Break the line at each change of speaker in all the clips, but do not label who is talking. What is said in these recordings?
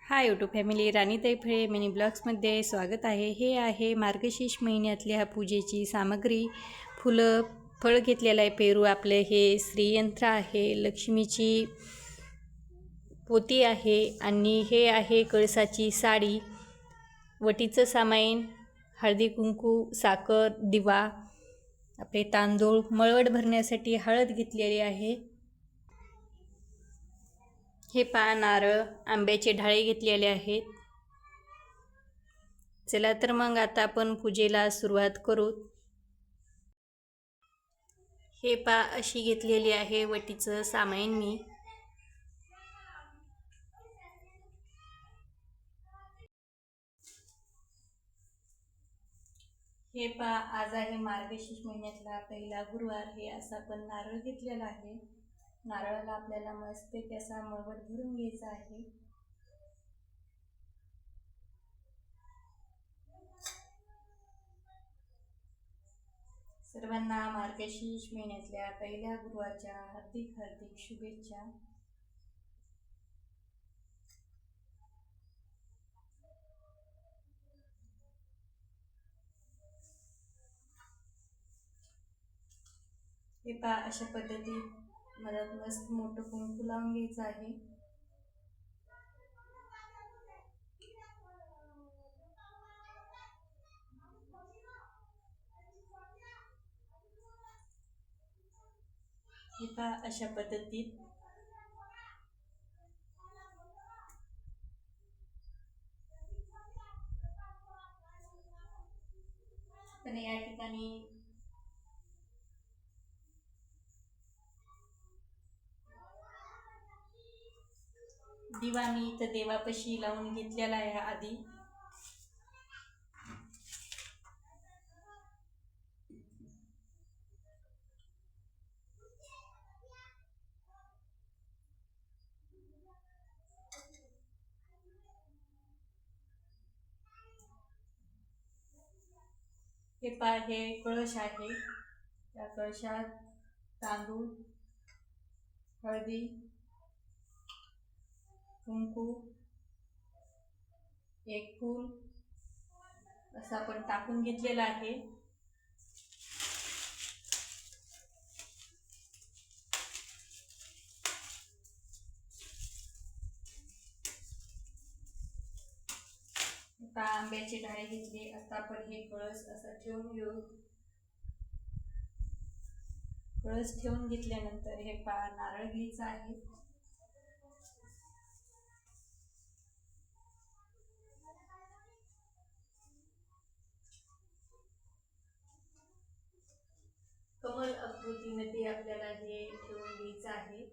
Hi YouTube family, राणीताई फळे mini ब्लॉग्समध्ये स्वागत आहे. हे आहे मार्गशीर्ष महिन्यातल्या पूजेची सामग्री. फुलं, फळ घेतलेलं आहे, पेरू आपले, हे श्रीयंत्र आहे, लक्ष्मीची पोती आहे आणि हे आहे कळसाची साडी, वटीचं सामाईन, हळदी कुंकू, साखर, दिवा, आपले तांदूळ, मळवट भरण्यासाठी हळद घेतलेली आहे. हे पहा, नारळ, आंब्याचे ढाळे घेतलेले आहेत. चला तर मग आता आपण पूजेला सुरुवात करू. हे पहा, अशी घेतलेली आहे वटीचं सामाईन मी. हे पहा, आज आहे मार्गशीर्ष महिन्यातला पहिला गुरुवार. हे असं आपण नारळ घेतलेला आहे. नारळाला आपल्याला मस्त असा मळवट भरून घ्यायचा आहे. सर्वांना मार्गशीर्ष महिन्यातल्या पहिल्या गुरुवारच्या हार्दिक हार्दिक शुभेच्छा. हे पहा, अशा पद्धतीत मला मस्त मोठं कुंकू लावून घ्यायचं आहे. हे पहा, अशा पद्धतीत पण या ठिकाणी दिवा मी इथं देवापाशी लावून घेतलेला आहे आधी. हे पहा, हे कळश आहे. त्या कळशात तांदूळ, हळदी, कुंकू, एक फूल असं आपण टाकून घेतलेलं आहे. आता आंब्याचे ढाळे घेतले. आता आपण हे कळस असं ठेवून घेऊ. कळस ठेवून घेतल्यानंतर हे पहा, नारळ घ्यायचा आहे. कमल आकृतीमध्ये आपल्याला हे ठेवून घ्यायचं आहे.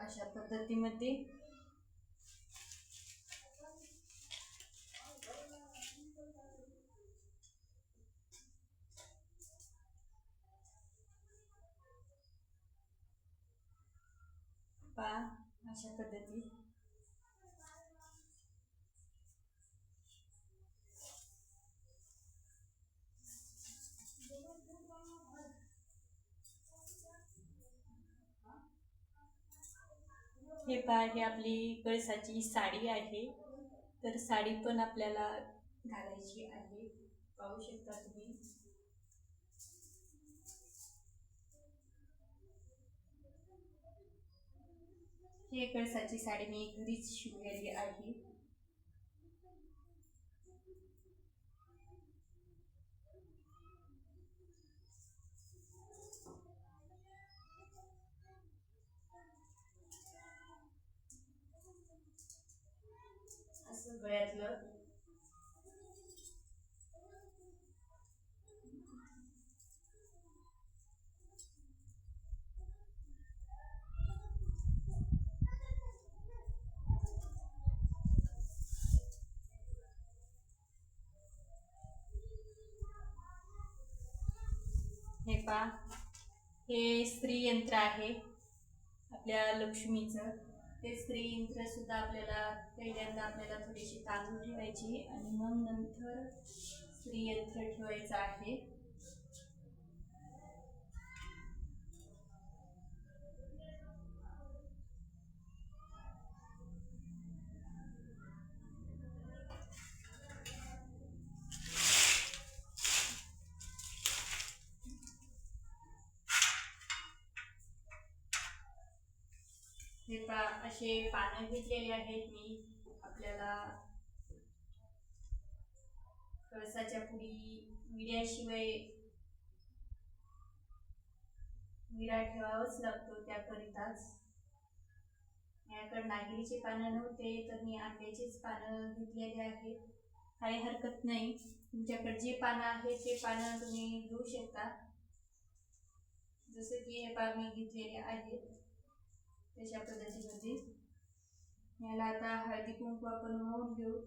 अशा पद्धतीमध्ये अशा पद्धतीत हे पहा, हे आपली कळसाची साडी आहे. तर साडी पण आपल्याला घालायची आहे. पाहू शकता तुम्ही. हे कळसाची साडी मी घरीच शिवलेली आहे. असं गळ्यातलं हे पहा, हे स्त्री यंत्र आहे आपल्या लक्ष्मीचं. ते श्रीयंत्र सुद्धा आपल्याला पहिल्यांदा थोडीशी तांदूळ ठेवायची आणि मग नंतर श्रीयंत्र ठेवायचं आहे. हे असे पानं घेतलेले आहेत मी. आपल्याला कळसाच्या पुढी विड्याशिवाय विडा ठेवावाच लागतो, त्याकरिताच. माझ्याकडे नागिरीचे पानं नव्हते तर मी आंब्याचेच पानं घेतलेले आहेत. काही हरकत नाही, तुमच्याकडे जे पानं आहे ते पानं तुम्ही घेऊ शकता. जसं की हे पान मी घेतलेले आहेत तशा पद्धतीमध्ये. याला आता हळदी कुंकू आपण वाहून घेऊ.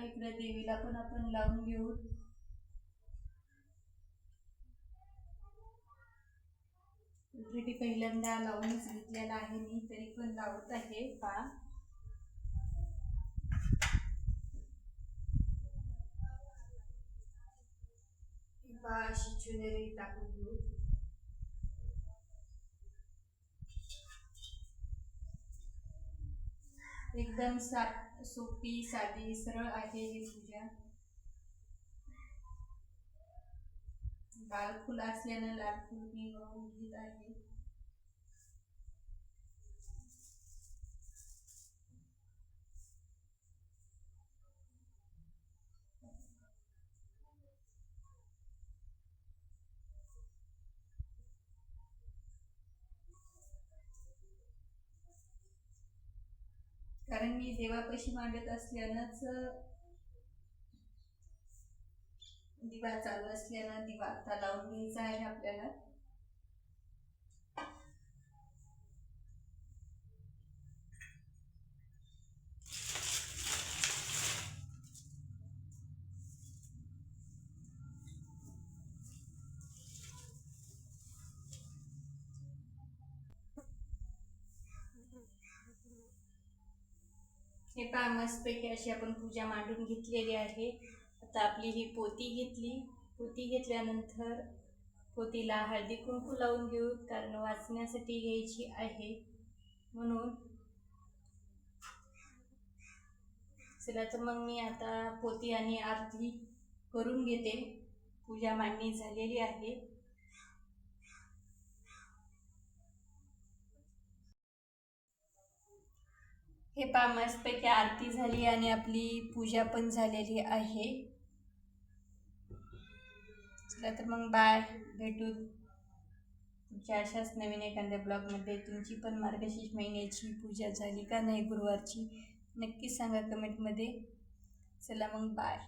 इकडे देवीला पण आपण लावून घेऊ. ऑलरेडी पहिल्यांदा लावूनच घेतलेला आहे मी, तरी पण लावत आहे. अशी ज्वेलरी टाकून घेऊ. एकदम सोपी, साधी, सरळ आहे ही पूजा. लाल फुल असल्यानं लाल फुल मी वाहून घेत आहे. कारण मी देवापाशी मांडत असल्यानंच दिवा चालू असल्यानं दिवा आता लावून घ्यायचा आहे आपल्याला. हे मस्तपैकी अशी आपण पूजा मांडून घेतलेली आहे. आता आपली ही पोती घेतली. पोती घेतल्यानंतर पोतीला हळदी कुंकू लावून घेऊ, कारण वाचण्यासाठी घ्यायची आहे म्हणून. चला तर मग मी आता पोती आणि आरती करून घेते. पूजा मांडणी झालेली आहे. हे मस्तपैकी आरती झाली आणि आपली पूजा पण झालेली आहे. चला तर मग बाय, भेटू तुमच्या अशाच नवीन एखाद्या ब्लॉगमध्ये. तुमची पण मार्गशीर्ष महिन्याची पूजा झाली का नाही गुरुवारची नक्की सांगा कमेंटमध्ये. चला मग बाय.